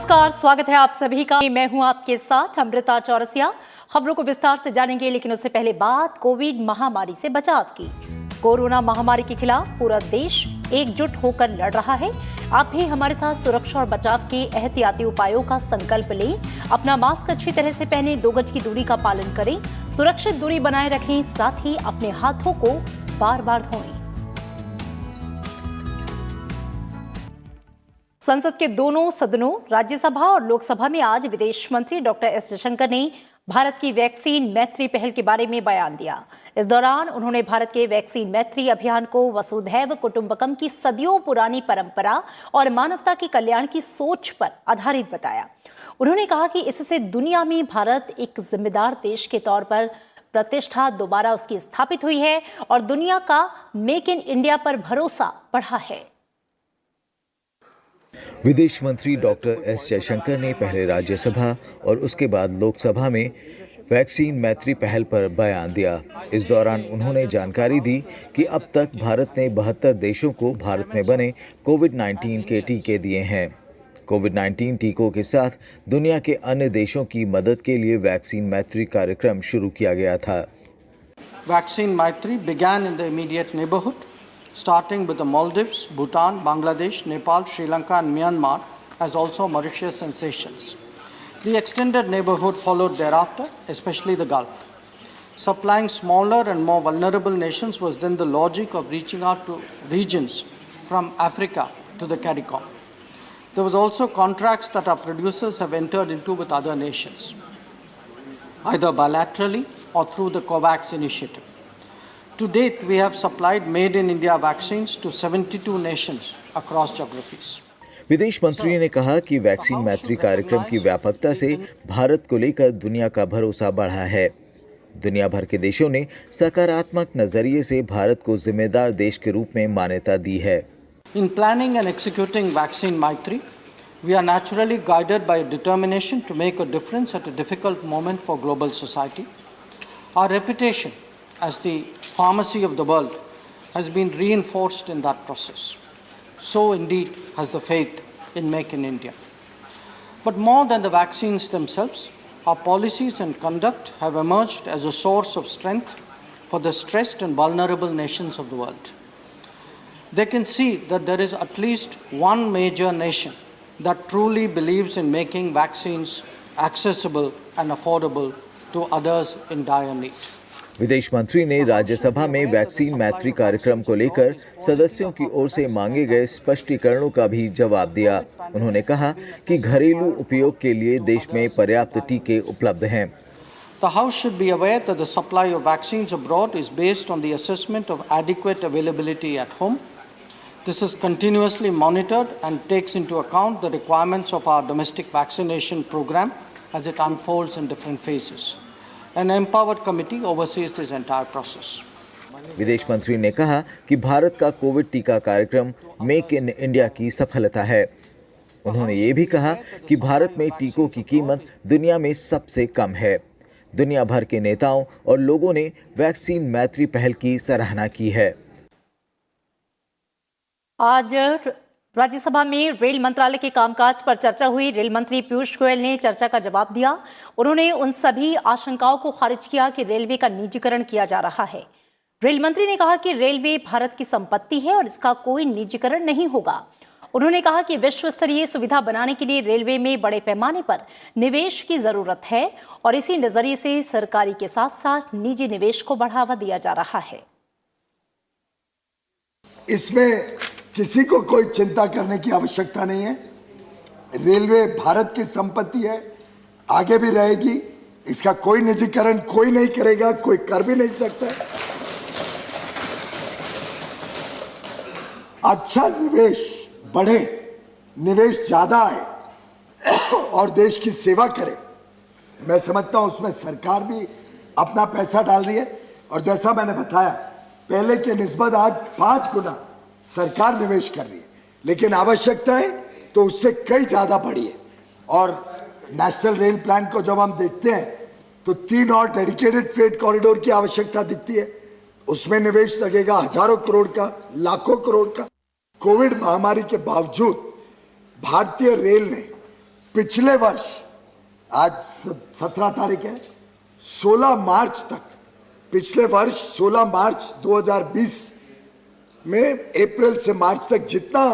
नमस्कार, स्वागत है आप सभी का। मैं हूं आपके साथ अमृता चौरसिया। खबरों को विस्तार से जानेंगे, लेकिन उससे पहले बात कोविड महामारी से बचाव की। कोरोना महामारी के खिलाफ पूरा देश एकजुट होकर लड़ रहा है। आप भी हमारे साथ सुरक्षा और बचाव के एहतियाती उपायों का संकल्प लें। अपना मास्क अच्छी तरह से पहनें, 2 गज की दूरी का पालन करें, सुरक्षित दूरी बनाए रखें, साथ ही अपने हाथों को बार बार धोएं। संसद के दोनों सदनों राज्यसभा और लोकसभा में आज विदेश मंत्री डॉक्टर एस जयशंकर ने भारत की वैक्सीन मैत्री पहल के बारे में बयान दिया। इस दौरान उन्होंने भारत के वैक्सीन मैत्री अभियान को वसुधैव कुटुंबकम की सदियों पुरानी परंपरा और मानवता के कल्याण की सोच पर आधारित बताया। उन्होंने कहा कि इससे दुनिया में भारत एक जिम्मेदार देश के तौर पर प्रतिष्ठा दोबारा उसकी स्थापित हुई है और दुनिया का मेक इन इंडिया पर भरोसा बढ़ा है। विदेश मंत्री डॉक्टर एस जयशंकर ने पहले राज्यसभा और उसके बाद लोकसभा में वैक्सीन मैत्री पहल पर बयान दिया। इस दौरान उन्होंने जानकारी दी कि अब तक भारत ने 72 देशों को भारत में बने कोविड-19 के टीके दिए हैं। कोविड-19 टीकों के साथ दुनिया के अन्य देशों की मदद के लिए वैक्सीन मैत्री कार्यक्रम शुरू किया गया था। वैक्सीन मैत्री began in the immediate neighborhood, starting with the Maldives, Bhutan, Bangladesh, Nepal, Sri Lanka and Myanmar, as also Mauritius and Seychelles. The extended neighborhood followed thereafter, especially the Gulf. Supplying smaller and more vulnerable nations was then the logic of reaching out to regions from Africa to the CARICOM. There was also contracts that our producers have entered into with other nations, either bilaterally or through the COVAX initiative. To date, we have supplied made in India vaccines to 72 nations across geographies. विदेश मंत्री ने कहा कि vaccine मैत्री कार्यक्रम की व्यापकता से भारत को लेकर दुनिया का भरोसा बढ़ा है। दुनिया भर के देशों ने सकारात्मक नजरिए से भारत को जिम्मेदार देश के रूप में मान्यता दी है। In planning and executing vaccine Maitri, we are naturally guided by a determination to make a difference at a difficult moment for global society. Our reputation as the pharmacy of the world has been reinforced in that process. So indeed has the faith in Make in India. But more than the vaccines themselves, our policies and conduct have emerged as a source of strength for the stressed and vulnerable nations of the world. They can see that there is at least one major nation that truly believes in making vaccines accessible and affordable to others in dire need. विदेश मंत्री ने राज्यसभा में vaccine मैत्री कार्यक्रम को लेकर सदस्यों की ओर से मांगे गए स्पष्टीकरणों का भी जवाब दिया। उन्होंने कहा कि घरेलू उपयोग के लिए देश में पर्याप्त टीके उपलब्ध हैं। The House should be aware that the supply of vaccines abroad is based on the assessment of adequate availability at home. This is continuously monitored and takes into account the requirements of our domestic vaccination program as it unfolds in different phases. An empowered committee oversees this entire process. विदेश मंत्री ने कहा कि भारत का Covid टीका कार्यक्रम make in India की सफलता है। उन्होंने ये भी कहा कि भारत में टीकों की कीमत दुनिया में सबसे कम है। दुनिया भर के नेताओं और लोगों ने वैक्सीन मैत्री पहल की सराहना की है। आज राज्यसभा में रेल मंत्रालय के कामकाज पर चर्चा हुई। रेल मंत्री पीयूष गोयल ने चर्चा का जवाब दिया। उन्होंने उन सभी आशंकाओं को खारिज किया कि रेलवे का निजीकरण किया जा रहा है। रेल मंत्री ने कहा कि रेलवे भारत की संपत्ति है और इसका कोई निजीकरण नहीं होगा। उन्होंने कहा कि विश्व स्तरीय सुविधा बनाने के लिए रेलवे में बड़े पैमाने पर निवेश की जरूरत है और इसी नजरिए से सरकारी के साथ साथ निजी निवेश को बढ़ावा दिया जा रहा है। इसमें किसी को कोई चिंता करने की आवश्यकता नहीं है। रेलवे भारत की संपत्ति है, आगे भी रहेगी। इसका कोई निजीकरण कोई नहीं करेगा, कोई कर भी नहीं सकता। अच्छा निवेश बढ़े, निवेश ज्यादा आए और देश की सेवा करे, मैं समझता हूं उसमें सरकार भी अपना पैसा डाल रही है। और जैसा मैंने बताया, पहले के निस्बत आज 5 गुना सरकार निवेश कर रही है, लेकिन आवश्यकता है तो उससे कई ज्यादा बढ़ी है। और नेशनल रेल प्लान को जब हम देखते हैं तो 3 और डेडिकेटेड फ्रेट कॉरिडोर की आवश्यकता दिखती है। उसमें निवेश लगेगा हजारों करोड़ का, लाखों करोड़ का। कोविड महामारी के बावजूद भारतीय रेल ने पिछले वर्ष, आज 17 तारीख है, 16 मार्च तक, पिछले वर्ष 16 मार्च 2020 में अप्रैल से मार्च तक जितना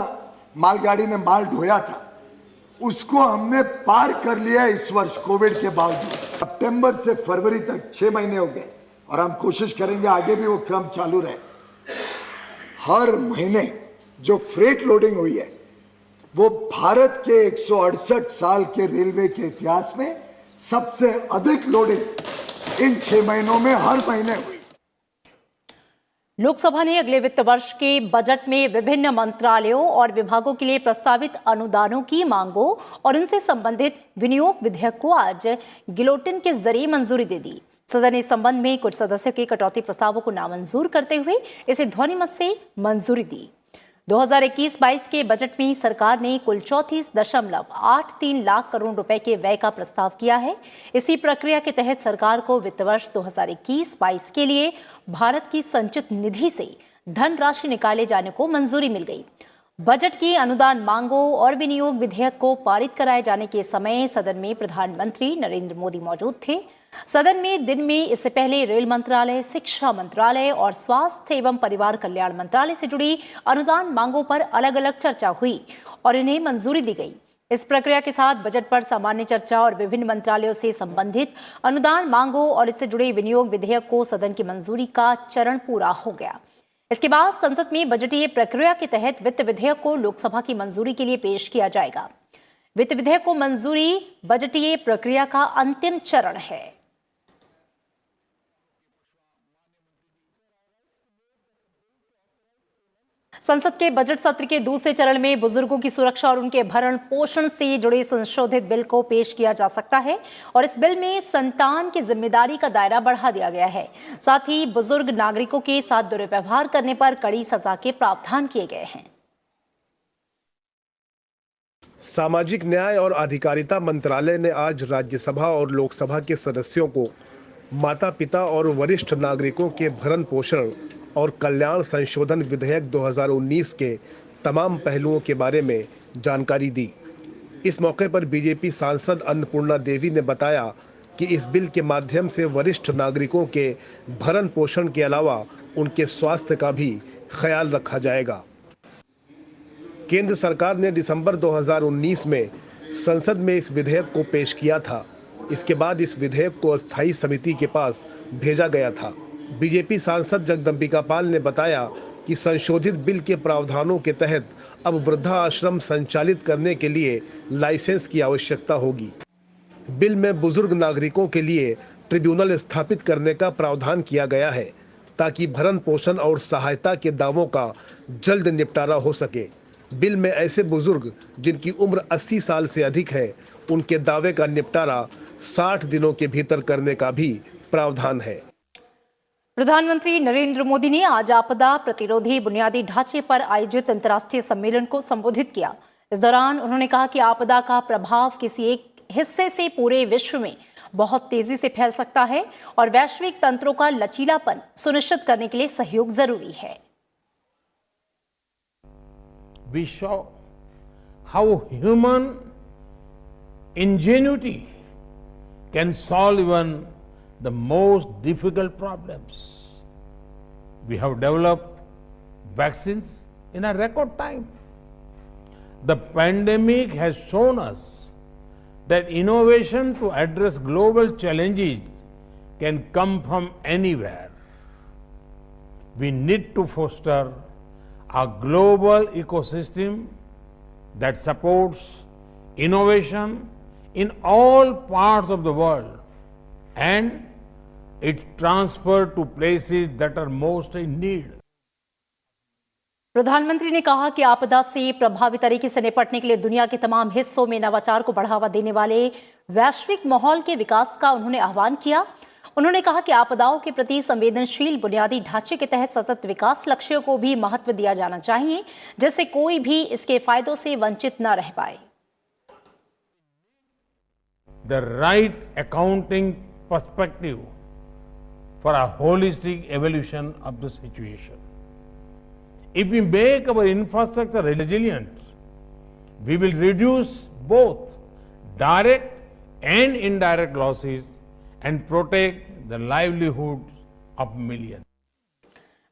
मालगाड़ी ने माल ढोया था उसको हमने पार कर लिया इस वर्ष कोविड के बावजूद। सितंबर से फरवरी तक 6 महीने हो गए और हम कोशिश करेंगे आगे भी वो क्रम चालू रहे। हर महीने जो फ्रेट लोडिंग हुई है वो भारत के 168 साल के रेलवे के इतिहास में सबसे अधिक लोडिंग इन 6 महीनों में हर महीने हुई। लोकसभा ने अगले वित्त वर्ष के बजट में विभिन्न मंत्रालयों और विभागों के लिए प्रस्तावित अनुदानों की मांगों और उनसे संबंधित विनियोग विधेयक को आज गिलोटिन के जरिए मंजूरी दे दी। सदन ने इस संबंध में कुछ सदस्यों के कटौती प्रस्तावों को नामंजूर करते हुए इसे ध्वनिमत से मंजूरी दी। 2021-22 के बजट में सरकार ने कुल 34.83 लाख करोड़ रुपए के व्यय का प्रस्ताव किया है। इसी प्रक्रिया के तहत सरकार को वित्त वर्ष 2021-22 के लिए भारत की संचित निधि से धनराशि निकाले जाने को मंजूरी मिल गई। बजट की अनुदान मांगों और विनियोग विधेयक को पारित कराए जाने के समय सदन में प्रधानमंत्री नरेंद्र मोदी मौजूद थे। सदन में दिन में इससे पहले रेल मंत्रालय, शिक्षा मंत्रालय और स्वास्थ्य एवं परिवार कल्याण मंत्रालय से जुड़ी अनुदान मांगों पर अलग अलग चर्चा हुई और इन्हें मंजूरी दी गई। इस प्रक्रिया के साथ बजट पर सामान्य चर्चा और विभिन्न मंत्रालयों से संबंधित अनुदान मांगों और इससे जुड़े विनियोग विधेयक को सदन की मंजूरी का चरण पूरा हो गया। इसके बाद संसद में बजटीय प्रक्रिया के तहत वित्त विधेयक को लोकसभा की मंजूरी के लिए पेश किया जाएगा। वित्त विधेयक को मंजूरी बजटीय प्रक्रिया का अंतिम चरण है। संसद के बजट सत्र के दूसरे चरण में बुजुर्गों की सुरक्षा और उनके भरण पोषण से जुड़े संशोधित बिल को पेश किया जा सकता है और इस बिल में संतान की जिम्मेदारी का दायरा बढ़ा दिया गया है। साथ ही बुजुर्ग नागरिकों के साथ दुर्व्यवहार करने पर कड़ी सजा के प्रावधान किए गए हैं। सामाजिक न्याय और अधिकारिता मंत्रालय ने आज राज्यसभा और लोकसभा के सदस्यों को माता पिता और वरिष्ठ नागरिकों के भरण पोषण और कल्याण संशोधन विधेयक 2019 के तमाम पहलुओं के बारे में जानकारी दी। इस मौके पर बीजेपी सांसद अन्नपूर्णा देवी ने बताया कि इस बिल के माध्यम से वरिष्ठ नागरिकों के भरण पोषण के अलावा उनके स्वास्थ्य का भी ख्याल रखा जाएगा। केंद्र सरकार ने दिसंबर 2019 में संसद में इस विधेयक को पेश किया था। इसके बाद इस विधेयक को अस्थायी समिति के पास भेजा गया था। बीजेपी सांसद जगदम्बिका पाल ने बताया कि संशोधित बिल के प्रावधानों के तहत अब वृद्धा आश्रम संचालित करने के लिए लाइसेंस की आवश्यकता होगी। बिल में बुजुर्ग नागरिकों के लिए ट्रिब्यूनल स्थापित करने का प्रावधान किया गया है ताकि भरण पोषण और सहायता के दावों का जल्द निपटारा हो सके। बिल में ऐसे बुजुर्ग जिनकी उम्र 80 साल से अधिक है, उनके दावे का निपटारा 60 दिनों के भीतर करने का भी प्रावधान है। प्रधानमंत्री नरेंद्र मोदी ने आज आपदा प्रतिरोधी बुनियादी ढांचे पर आयोजित अंतर्राष्ट्रीय सम्मेलन को संबोधित किया। इस दौरान उन्होंने कहा कि आपदा का प्रभाव किसी एक हिस्से से पूरे विश्व में बहुत तेजी से फैल सकता है और वैश्विक तंत्रों का लचीलापन सुनिश्चित करने के लिए सहयोग जरूरी है। We saw how human ingenuity can solve even the most difficult problems. We have developed vaccines in a record time. The pandemic has shown us that innovation to address global challenges can come from anywhere. We need to foster a global ecosystem that supports innovation in all parts of the world and its transfer to places that are most in need. प्रधानमंत्री ने कहा कि आपदा से प्रभावी तरीके से निपटने के लिए दुनिया के तमाम हिस्सों में नवाचार को बढ़ावा देने वाले वैश्विक माहौल के विकास का उन्होंने आह्वान किया। उन्होंने कहा कि आपदाओं के प्रति संवेदनशील बुनियादी ढांचे के तहत सतत विकास लक्ष्यों को भी महत्व दिया जाना चाहिए, जिससे कोई भी इसके फायदों से वंचित न रह पाए। The right accounting perspective for a holistic evaluation of the situation. If we make our infrastructure resilient, we will reduce both direct and indirect losses and protect the livelihoods of millions.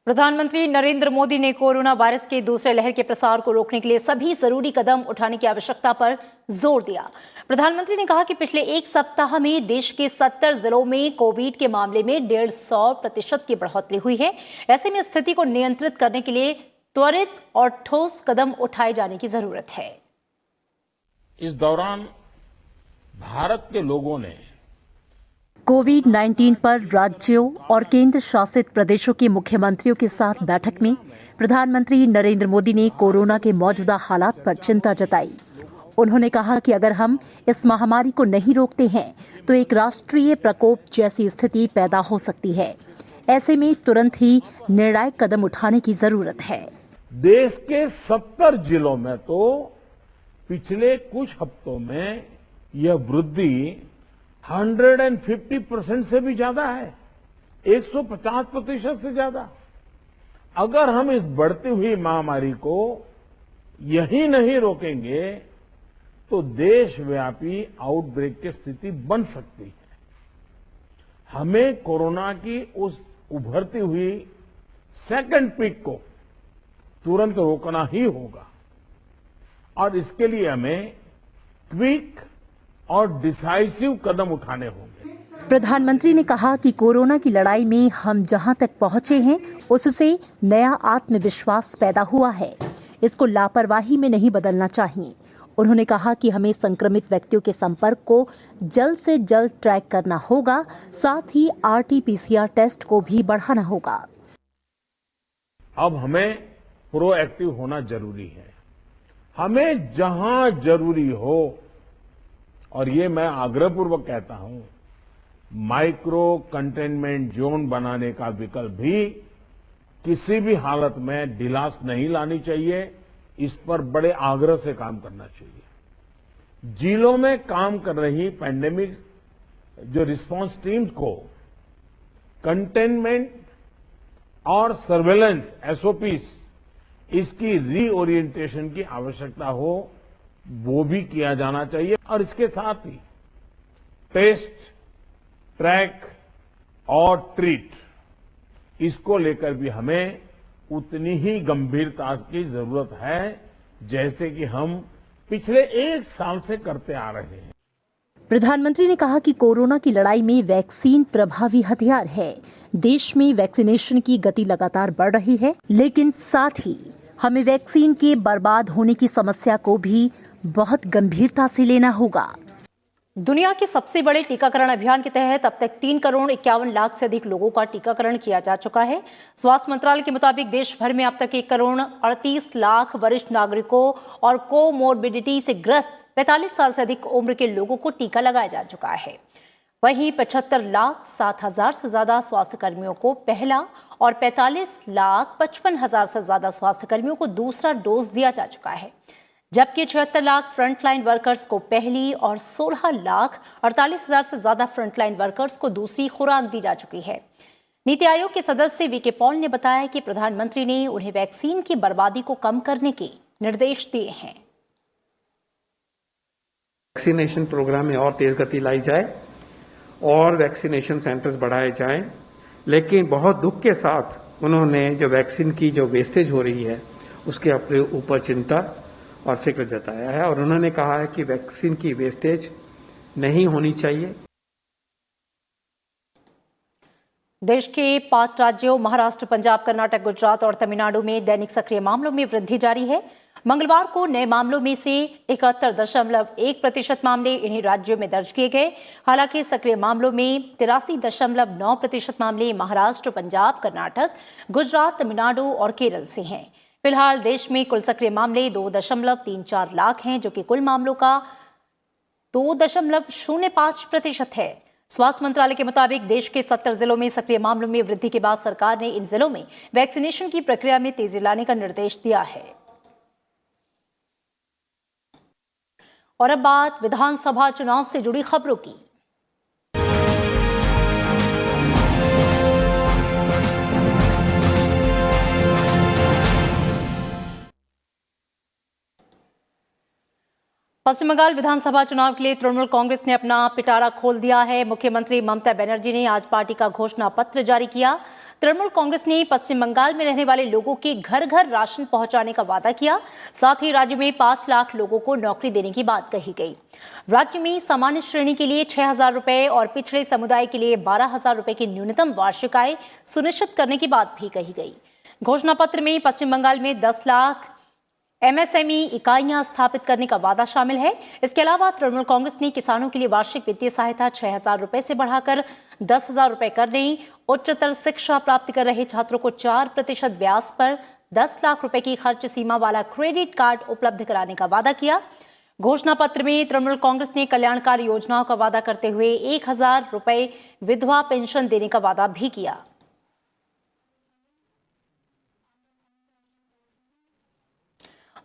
प्रधानमंत्री नरेंद्र मोदी ने corona virus के दूसरे लहर के प्रसार को रोकने के लिए सभी जरूरी कदम उठाने की आवश्यकता पर जोर दिया। प्रधानमंत्री ने कहा कि पिछले एक सप्ताह में देश के 70 जिलों में कोविड के मामले में 150% की बढ़ोतरी हुई है। ऐसे में स्थिति को नियंत्रित करने के लिए त्वरित और ठोस कदम उठाए जाने की जरूरत है। इस दौरान भारत के लोगों ने कोविड-19 पर राज्यों और केंद्र शासित प्रदेशों के मुख्यमंत्रियों के साथ बैठक में प्रधानमंत्री नरेंद्र मोदी ने कोरोना के मौजूदा हालात पर चिंता जताई। उन्होंने कहा कि अगर हम इस महामारी को नहीं रोकते हैं तो एक राष्ट्रीय प्रकोप जैसी स्थिति पैदा हो सकती है। ऐसे में तुरंत ही निर्णायक कदम उठाने की जरूरत है। देश के 70 जिलों में तो पिछले कुछ हफ्तों में यह वृद्धि 150% से भी ज्यादा है, 150% से ज्यादा। अगर हम इस बढ़ती हुई महामारी को यही नहीं रोकेंगे तो देशव्यापी आउटब्रेक की स्थिति बन सकती है। हमें कोरोना की उस उभरती हुई सेकंड पीक को तुरंत रोकना ही होगा और इसके लिए हमें क्विक और डिसाइसिव कदम उठाने होंगे। प्रधानमंत्री ने कहा कि कोरोना की लड़ाई में हम जहां तक पहुंचे हैं उससे नया आत्मविश्वास पैदा हुआ है। इसको लापरवाही में नहीं बदलना चाहिए। उन्होंने कहा कि हमें संक्रमित व्यक्तियों के संपर्क को जल्द से जल्द ट्रैक करना होगा, साथ ही RT-PCR टेस्ट को भी बढ़ाना होगा। अब हमें प्रोएक्टिव होना जरूरी है। हमें जहां जरूरी हो, और ये मैं आग्रहपूर्वक कहता हूं, माइक्रो कंटेनमेंट जोन बनाने का विकल्प भी किसी भी हालत में ढिलास नहीं लानी चाहिए। इस पर बड़े आग्रह से काम करना चाहिए। जिलों में काम कर रही पैंडेमिक जो रिस्पांस टीम्स को कंटेनमेंट और सर्वेलेंस SOPs इसकी रीओरिएंटेशन की आवश्यकता हो, वो भी किया जाना चाहिए। और इसके साथ ही टेस्ट, ट्रैक और ट्रीट, इसको लेकर भी हमें उतनी ही गंभीरता की जरूरत है जैसे कि हम पिछले एक साल से करते आ रहे हैं। प्रधानमंत्री ने कहा कि कोरोना की लड़ाई में वैक्सीन प्रभावी हथियार है। देश में वैक्सीनेशन की गति लगातार बढ़ रही है, लेकिन साथ ही हमें वैक्सीन के बर्बाद होने की समस्या को भी बहुत गंभीरता से लेना होगा। दुनिया के सबसे बड़े टीकाकरण अभियान के तहत अब तक 3,51,00,000 से अधिक लोगों का टीकाकरण किया जा चुका है। स्वास्थ्य मंत्रालय के मुताबिक देश भर में अब तक 1,38,00,000 वरिष्ठ नागरिकों और कोमोर्बिडिटी से ग्रस्त 45 साल से अधिक उम्र के लोगों को टीका लगाया जा चुका है। वहीं 75,07,000 से ज्यादा स्वास्थ्य कर्मियों को पहला और 45,55,000 से ज्यादा स्वास्थ्य कर्मियों को दूसरा डोज दिया जा चुका है, जबकि 76 लाख फ्रंटलाइन वर्कर्स को पहली और 16,48,000 से ज्यादा फ्रंटलाइन वर्कर्स को दूसरी खुराक दी जा चुकी है। नीति आयोग के सदस्य वीके पॉल ने बताया कि प्रधानमंत्री ने उन्हें वैक्सीन की बर्बादी को कम करने के निर्देश दिए हैं। वैक्सीनेशन प्रोग्राम में और तेज गति लाई जाए और वैक्सीनेशन सेंटर्स बढ़ाए जाएं, लेकिन बहुत दुख के साथ उन्होंने जो वैक्सीन की जो वेस्टेज हो रही है उसके अपने ऊपर चिंता और फिक्र जताया है और उन्होंने कहा है कि वैक्सीन की वेस्टेज नहीं होनी चाहिए। देश के 5 राज्यों महाराष्ट्र, पंजाब, कर्नाटक, गुजरात और तमिलनाडु में दैनिक सक्रिय मामलों में वृद्धि जारी है। मंगलवार को नए मामलों में से 71.1% मामले इन्हीं राज्यों में दर्ज किए गए। हालांकि सक्रिय मामलों में 83.9% मामले महाराष्ट्र, पंजाब, कर्नाटक, गुजरात, तमिलनाडु और केरल से हैं। फिलहाल देश में कुल सक्रिय मामले 2.34 लाख हैं, जो कि कुल मामलों का 2.05% है। स्वास्थ्य मंत्रालय के मुताबिक देश के 70 जिलों में सक्रिय मामलों में वृद्धि के बाद सरकार ने इन जिलों में वैक्सीनेशन की प्रक्रिया में तेजी लाने का निर्देश दिया है। और अब बात विधानसभा चुनाव से जुड़ी खबरों की। पश्चिम बंगाल विधानसभा चुनाव के लिए तृणमूल कांग्रेस ने अपना पिटारा खोल दिया है। मुख्यमंत्री ममता बनर्जी ने आज पार्टी का घोषणा पत्र जारी किया। तृणमूल कांग्रेस ने पश्चिम बंगाल में रहने वाले लोगों के घर घर राशन पहुंचाने का वादा किया। साथ ही राज्य में 5 लाख लोगों को नौकरी देने की बात कही गई। राज्य में सामान्य श्रेणी के लिए 6,000 रुपए और पिछड़े समुदाय के लिए 12,000 रुपए की न्यूनतम वार्षिक आय सुनिश्चित करने की बात भी कही गई। घोषणा पत्र में पश्चिम बंगाल में 10 लाख MSME इकाइयां स्थापित करने का वादा शामिल है। इसके अलावा तृणमूल कांग्रेस ने किसानों के लिए वार्षिक वित्तीय सहायता 6,000 रुपए से बढ़ाकर 10,000 रुपए करने, उच्चतर शिक्षा प्राप्त कर रहे छात्रों को 4% ब्याज पर 10 लाख रुपए की खर्च सीमा वाला क्रेडिट कार्ड उपलब्ध कराने का वादा किया। घोषणा पत्र में तृणमूल कांग्रेस ने कल्याणकारी योजनाओं का वादा करते हुए 1,000 रुपए विधवा पेंशन देने का वादा भी किया।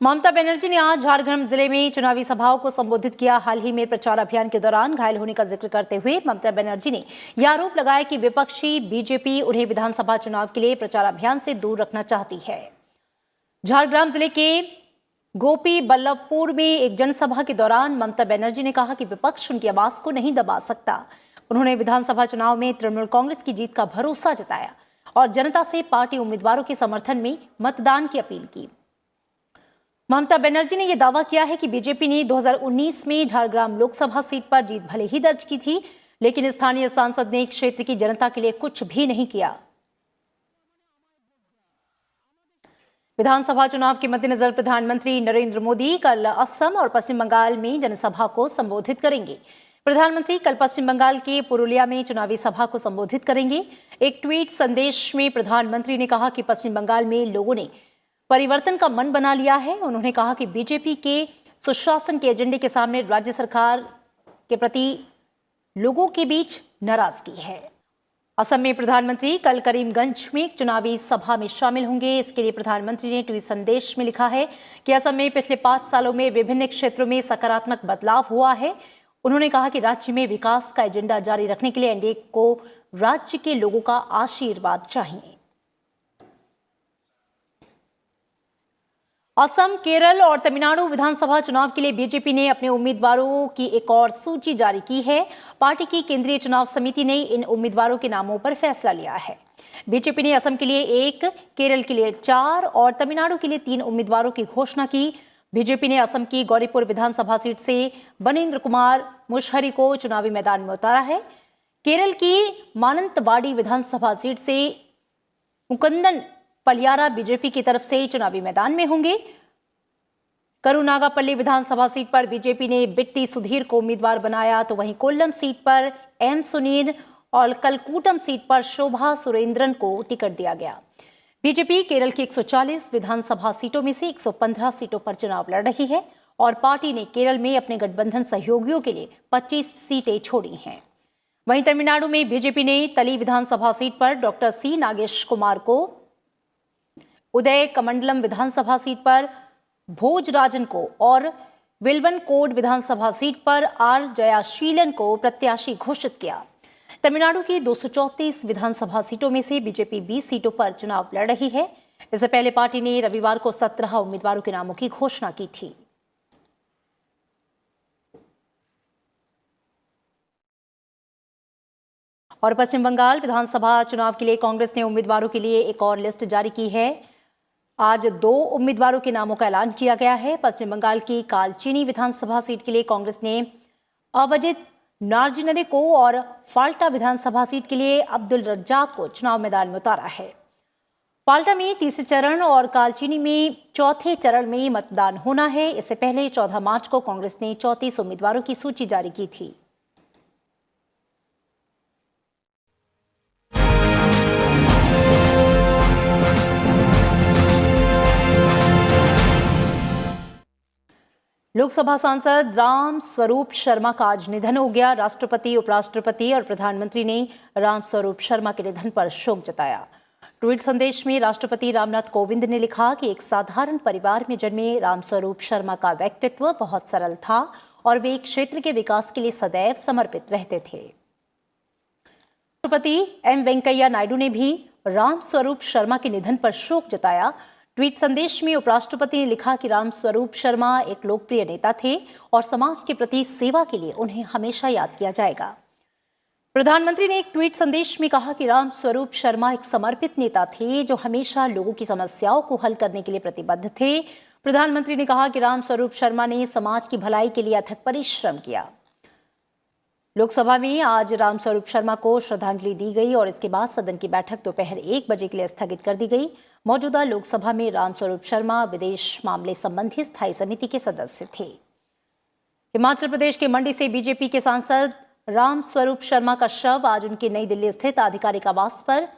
ममता बनर्जी ने आज झारखंड जिले में चुनावी सभाओं को संबोधित किया। हाल ही में प्रचार अभियान के दौरान घायल होने का जिक्र करते हुए ममता बनर्जी ने यह आरोप लगाया कि विपक्षी बीजेपी उन्हें विधानसभा चुनाव के लिए प्रचार अभियान से दूर रखना चाहती है। झारग्राम जिले के गोपी बल्लभपुर में एक जनसभा के दौरान ममता बनर्जी ने कहा कि विपक्ष उनकी आवाज को नहीं दबा सकता। उन्होंने विधानसभा चुनाव में तृणमूल कांग्रेस की जीत का भरोसा जताया और जनता से पार्टी उम्मीदवारों के समर्थन में मतदान की अपील की। ममता बनर्जी ने यह दावा किया है कि बीजेपी ने 2019 में झारग्राम लोकसभा सीट पर जीत भले ही दर्ज की थी, लेकिन स्थानीय सांसद ने क्षेत्र की जनता के लिए कुछ भी नहीं किया। विधानसभा चुनाव के मद्देनजर प्रधानमंत्री नरेंद्र मोदी कल असम और पश्चिम बंगाल में जनसभा को संबोधित करेंगे। प्रधानमंत्री कल पश्चिम बंगाल के पुरुलिया में चुनावी सभा को संबोधित करेंगे। एक ट्वीट संदेश में प्रधानमंत्री ने कहा कि पश्चिम बंगाल में लोगों ने परिवर्तन का मन बना लिया है। उन्होंने कहा कि बीजेपी के सुशासन के एजेंडे के सामने राज्य सरकार के प्रति लोगों के बीच नाराजगी है। असम में प्रधानमंत्री कल करीमगंज में एक चुनावी सभा में शामिल होंगे। इसके लिए प्रधानमंत्री ने ट्वीट संदेश में लिखा है कि असम में पिछले 5 सालों में विभिन्न क्षेत्रों में सकारात्मक बदलाव हुआ है। उन्होंने कहा कि राज्य में विकास का एजेंडा जारी रखने के लिए एनडीए को राज्य के लोगों का आशीर्वाद चाहिए। असम, केरल और तमिलनाडु विधानसभा चुनाव के लिए बीजेपी ने अपने उम्मीदवारों की एक और सूची जारी की है। पार्टी की केंद्रीय चुनाव समिति ने इन उम्मीदवारों के नामों पर फैसला लिया है। बीजेपी ने असम के लिए 1, केरल के लिए 4 और तमिलनाडु के लिए 3 उम्मीदवारों की घोषणा की। बीजेपी ने असम की गौरीपुर विधानसभा सीट से बनेंद्र कुमार मुशहरी को चुनावी मैदान में उतारा है। केरल की मानंतवाड़ी विधानसभा सीट से मुकुंदन पलियारा बीजेपी की तरफ से चुनावी मैदान में होंगे। करुनागापल्ली विधानसभा सीट पर बीजेपी ने बिट्टी सुधीर को उम्मीदवार बनाया, तो वहीं कोल्लम सीट पर एम सुनील और कलकूटम सीट पर शोभा सुरेंद्रन को टिकट दिया गया। बीजेपी केरल की 140 विधानसभा सीटों में से 115 सीटों पर चुनाव लड़ रही है और पार्टी ने केरल में अपने गठबंधन सहयोगियों के लिए 25 सीटें छोड़ी हैं। वहीं तमिलनाडु में बीजेपी ने तली विधानसभा सीट पर डॉक्टर सी नागेश कुमार को, उदय कमंडलम विधानसभा सीट पर भोजराजन को और विल्वनकोड विधानसभा सीट पर आर जयाशीलन को प्रत्याशी घोषित किया। तमिलनाडु की 234 विधानसभा सीटों में से बीजेपी 20 सीटों पर चुनाव लड़ रही है। इससे पहले पार्टी ने रविवार को 17 उम्मीदवारों के नामों की घोषणा की थी। और पश्चिम बंगाल विधानसभा चुनाव के लिए कांग्रेस ने उम्मीदवारों के लिए एक और लिस्ट जारी की है। आज 2 उम्मीदवारों के नामों का ऐलान किया गया है। पश्चिम बंगाल की कालचीनी विधानसभा सीट के लिए कांग्रेस ने अवजित नार्जिनरे को और फाल्टा विधानसभा सीट के लिए अब्दुल रज्जाक को चुनाव मैदान में उतारा है। फाल्टा में तीसरे चरण और कालचीनी में चौथे चरण में मतदान होना है। इससे पहले 14 मार्च को कांग्रेस ने 34 उम्मीदवारों की सूची जारी की थी। लोकसभा सांसद राम स्वरूप शर्मा का आज निधन हो गया। राष्ट्रपति, उपराष्ट्रपति और प्रधानमंत्री ने राम स्वरूप शर्मा के निधन पर शोक जताया। ट्वीट संदेश में राष्ट्रपति रामनाथ कोविंद ने लिखा कि एक साधारण परिवार में जन्मे राम स्वरूप शर्मा का व्यक्तित्व बहुत सरल था और वे क्षेत्र के विकास के लिए सदैव समर्पित रहते थे। राष्ट्रपति एम वेंकैया नायडू ने भी राम स्वरूप शर्मा के निधन पर शोक जताया। ट्वीट संदेश में उपराष्ट्रपति ने लिखा कि राम स्वरूप शर्मा एक लोकप्रिय नेता थे और समाज के प्रति सेवा के लिए उन्हें हमेशा याद किया जाएगा। प्रधानमंत्री ने एक ट्वीट संदेश में कहा कि राम स्वरूप शर्मा एक समर्पित नेता थे जो हमेशा लोगों की समस्याओं को हल करने के लिए प्रतिबद्ध थे। प्रधानमंत्री ने कहा कि राम स्वरूप शर्मा ने समाज की भलाई के लिए अथक परिश्रम किया। लोकसभा में आज राम स्वरूप शर्मा को श्रद्धांजलि दी गई और इसके बाद सदन की बैठक दोपहर 1 बजे के लिए स्थगित कर दी गई। मौजूदा लोकसभा में राम स्वरूप शर्मा विदेश मामले संबंधी स्थायी समिति के सदस्य थे। हिमाचल प्रदेश के मंडी से बीजेपी के सांसद राम स्वरूप शर्मा का शव आज उनके नई दिल्ली स्थित आधिकारिक आवास पर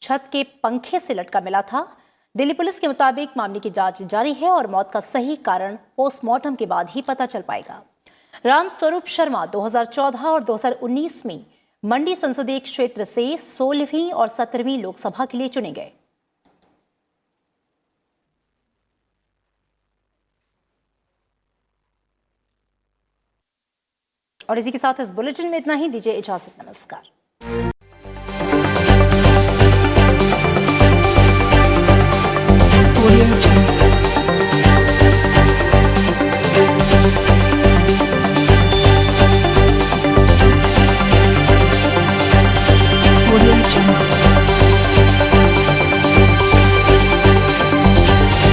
छत के पंखे से लटका मिला था। दिल्ली पुलिस के मुताबिक मामले की जांच जारी है और मौत का सही कारण पोस्टमार्टम के बाद ही पता चल पाएगा। राम स्वरूप शर्मा 2014 और 2019 में मंडी संसदीय क्षेत्र से 16वीं और 17वीं लोकसभा के लिए चुने गए। और इसी के साथ इस बुलेटिन में इतना ही। दीजिए इजाजत। नमस्कार।